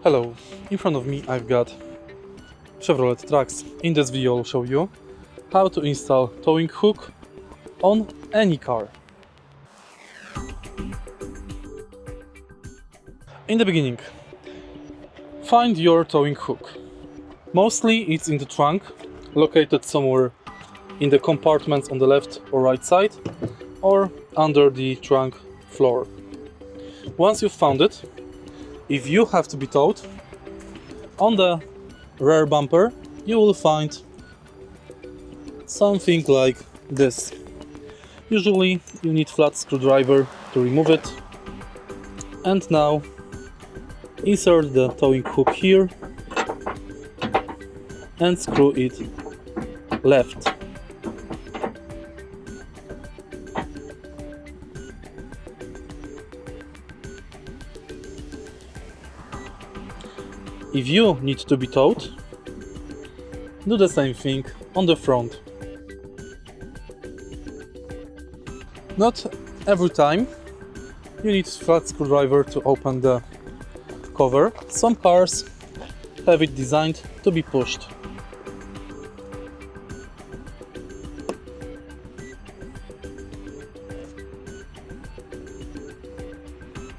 Hello, in front of me I've got Chevrolet trucks. In this video I'll show you how to install towing hook on any car. In the beginning, find your towing hook. Mostly it's in the trunk, located somewhere in the compartments on the left or right side, or under the trunk floor. Once you've found it, if you have to be towed, on the rear bumper you will find something like this. Usually you need flat screwdriver to remove it. And now insert the towing hook here and screw it left. If you need to be towed, do the same thing on the front. Not every time you need flat screwdriver to open the cover. Some cars have it designed to be pushed.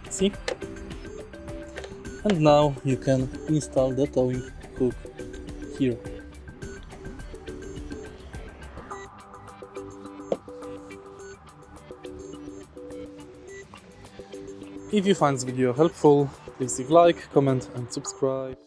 See? And now you can install the towing hook here. If you find this video helpful, please leave like, comment and subscribe.